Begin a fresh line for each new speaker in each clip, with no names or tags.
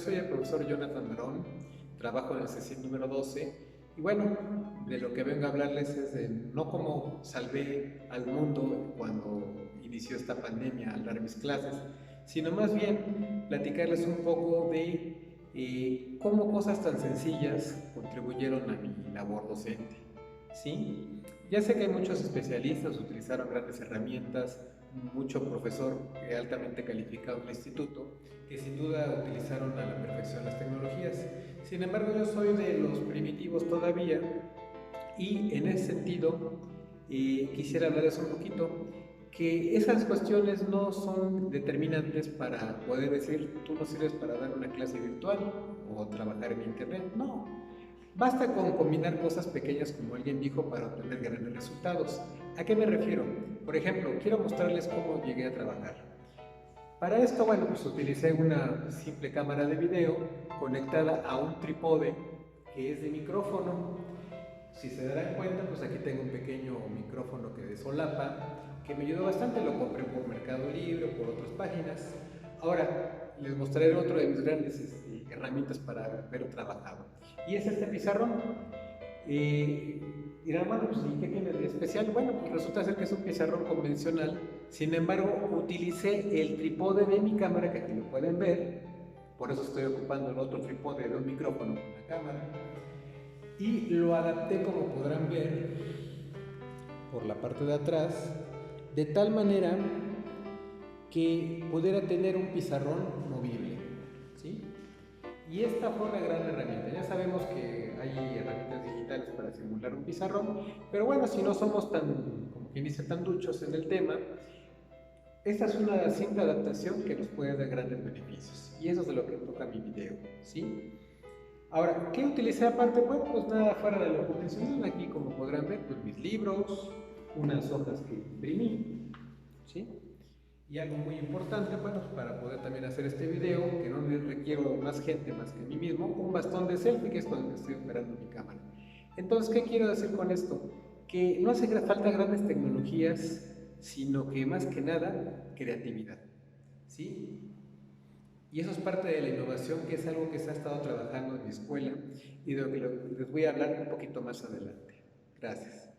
soy el profesor Jonathan Marón, trabajo en el CECIT número 12 y bueno, de lo que vengo a hablarles es de no cómo salvé al mundo cuando inició esta pandemia al dar mis clases, sino más bien platicarles un poco de cómo cosas tan sencillas contribuyeron a mi labor docente. ¿Sí? Ya sé que hay muchos especialistas utilizaron grandes herramientas, mucho profesor altamente calificado en el instituto, que sin duda utilizaron a la perfección las tecnologías. Sin embargo, yo soy de los primitivos todavía y en ese sentido quisiera hablarles un poquito que esas cuestiones no son determinantes para poder decir tú no sirves para dar una clase virtual o trabajar en internet, no. Basta con combinar cosas pequeñas como alguien dijo para obtener grandes resultados. ¿A qué me refiero? Por ejemplo, quiero mostrarles cómo llegué a trabajar. Para esto, bueno, pues utilicé una simple cámara de video conectada a un trípode que es de micrófono. Si se darán cuenta, pues aquí tengo un pequeño micrófono que de solapa, que me ayudó bastante, lo compré por Mercado Libre o por otras páginas. Ahora, les mostraré otro de mis grandes herramientas para haber trabajado. Y es este pizarrón. Dirán, bueno, pues ¿y qué tiene de especial? Bueno, pues resulta ser que es un pizarrón convencional, sin embargo, utilicé el trípode de mi cámara, que aquí lo pueden ver, por eso estoy ocupando el otro trípode de un micrófono con la cámara, y lo adapté, como podrán ver, por la parte de atrás, de tal manera que pudiera tener un pizarrón movible, ¿sí? Y esta fue una gran herramienta. Ya sabemos que hay herramientas digitales para simular un pizarrón, pero bueno, si no somos tan, como quien dice, tan duchos en el tema, esta es una simple adaptación que nos puede dar grandes beneficios. Y eso es de lo que toca mi video, ¿sí? Ahora, ¿qué utilicé aparte? Bueno, pues nada fuera de lo convencional. Aquí, como podrán ver, pues mis libros, unas hojas que imprimí, ¿sí? Y algo muy importante, bueno, para poder también hacer este video, que no requiero más gente más que a mí mismo, un bastón de selfie, que es con el que estoy operando mi cámara. Entonces, ¿qué quiero decir con esto? Que no hace falta grandes tecnologías, sino que más que nada, creatividad, ¿sí? Y eso es parte de la innovación, que es algo que se ha estado trabajando en mi escuela y de lo que les voy a hablar un poquito más adelante. Gracias.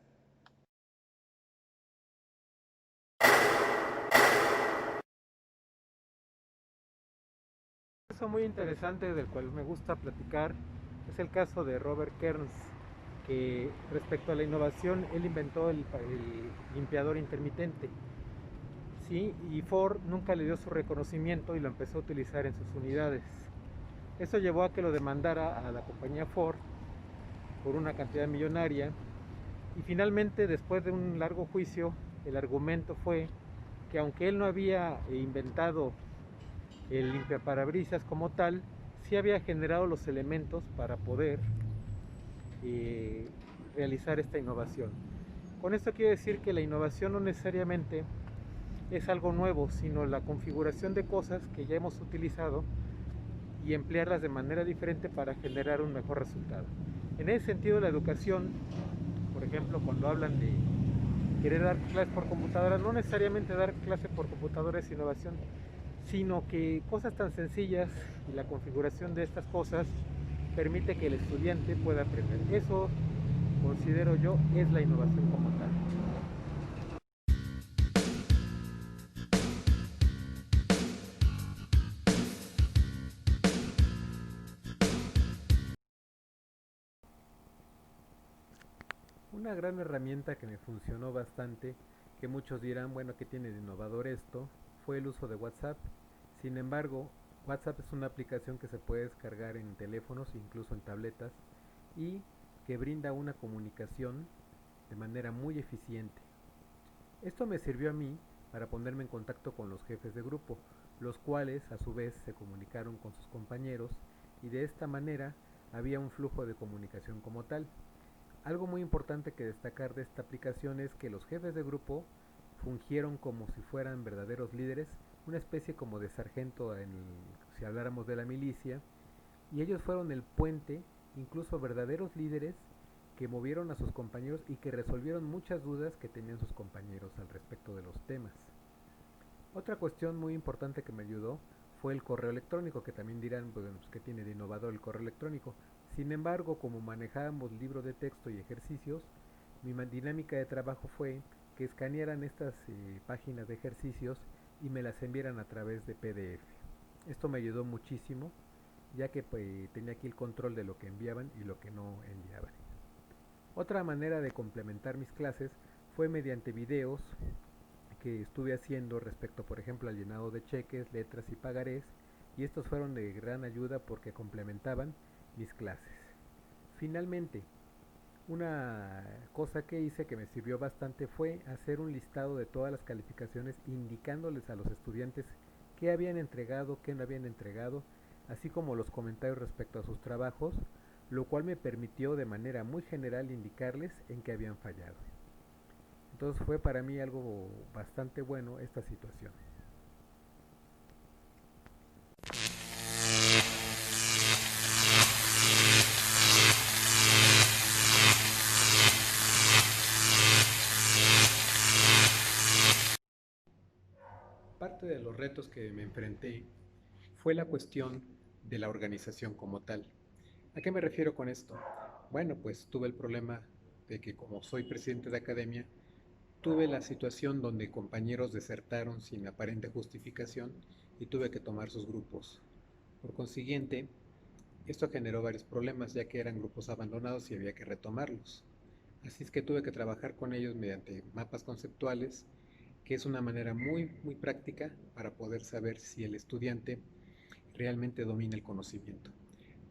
Un caso muy interesante del cual me gusta platicar es el caso de Robert Kearns, que respecto a la innovación, él inventó el limpiador intermitente. Sí, y Ford nunca le dio su reconocimiento y lo empezó a utilizar en sus unidades. Eso llevó a que lo demandara a la compañía Ford por una cantidad millonaria y finalmente, después de un largo juicio, el argumento fue que aunque él no había inventado el limpiaparabrisas como tal, sí había generado los elementos para poder eh, realizar esta innovación. Con esto quiero decir que la innovación no necesariamente es algo nuevo, sino la configuración de cosas que ya hemos utilizado y emplearlas de manera diferente para generar un mejor resultado. En ese sentido, la educación, por ejemplo, cuando hablan de querer dar clases por computadora, no necesariamente dar clases por computadora es innovación, sino que cosas tan sencillas y la configuración de estas cosas permite que el estudiante pueda aprender. Eso, considero yo, es la innovación como tal. Una gran herramienta que me funcionó bastante, que muchos dirán, bueno, ¿qué tiene de innovador esto? Fue el uso de WhatsApp. Sin embargo, WhatsApp es una aplicación que se puede descargar en teléfonos, incluso en tabletas, y que brinda una comunicación de manera muy eficiente. Esto me sirvió a mí para ponerme en contacto con los jefes de grupo, los cuales a su vez se comunicaron con sus compañeros y de esta manera había un flujo de comunicación como tal. Algo muy importante que destacar de esta aplicación es que los jefes de grupo fungieron como si fueran verdaderos líderes, una especie como de sargento si habláramos de la milicia, y ellos fueron el puente, incluso verdaderos líderes que movieron a sus compañeros y que resolvieron muchas dudas que tenían sus compañeros al respecto de los temas. Otra cuestión muy importante que me ayudó fue el correo electrónico, que también dirán, pues, ¿qué tiene de innovador el correo electrónico? Sin embargo, como manejábamos libros de texto y ejercicios, mi dinámica de trabajo fue que escanearan estas páginas de ejercicios y me las enviaran a través de PDF. Esto me ayudó muchísimo, ya que pues, tenía aquí el control de lo que enviaban y lo que no enviaban. Otra manera de complementar mis clases fue mediante videos que estuve haciendo respecto, por ejemplo, al llenado de cheques, letras y pagarés, y estos fueron de gran ayuda porque complementaban mis clases. Finalmente, una cosa que hice que me sirvió bastante fue hacer un listado de todas las calificaciones indicándoles a los estudiantes qué habían entregado, qué no habían entregado, así como los comentarios respecto a sus trabajos, lo cual me permitió de manera muy general indicarles en qué habían fallado. Entonces fue para mí algo bastante bueno esta situación. Parte de los retos que me enfrenté fue la cuestión de la organización como tal. ¿A qué me refiero con esto? Bueno, pues tuve el problema de que como soy presidente de academia, tuve la situación donde compañeros desertaron sin aparente justificación y tuve que tomar sus grupos. Por consiguiente, esto generó varios problemas ya que eran grupos abandonados y había que retomarlos. Así es que tuve que trabajar con ellos mediante mapas conceptuales, que es una manera muy práctica para poder saber si el estudiante realmente domina el conocimiento.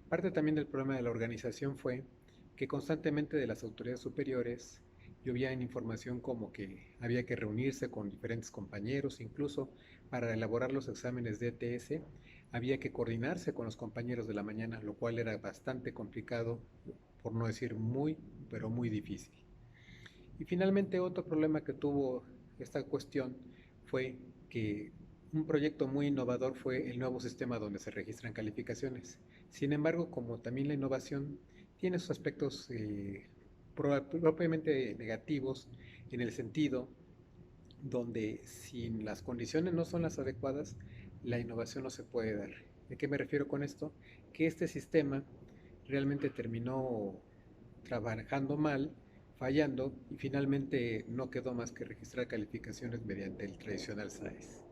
Parte también del problema de la organización fue que constantemente de las autoridades superiores llovía en información como que había que reunirse con diferentes compañeros, incluso para elaborar los exámenes de ETS había que coordinarse con los compañeros de la mañana, lo cual era bastante complicado, por no decir pero muy difícil. Y finalmente otro problema que tuvo esta cuestión fue que un proyecto muy innovador fue el nuevo sistema donde se registran calificaciones. Sin embargo, como también la innovación tiene sus aspectos propiamente negativos, en el sentido donde si las condiciones no son las adecuadas, la innovación no se puede dar. ¿De qué me refiero con esto? Que este sistema realmente terminó trabajando mal, fallando y finalmente no quedó más que registrar calificaciones mediante el tradicional SAES.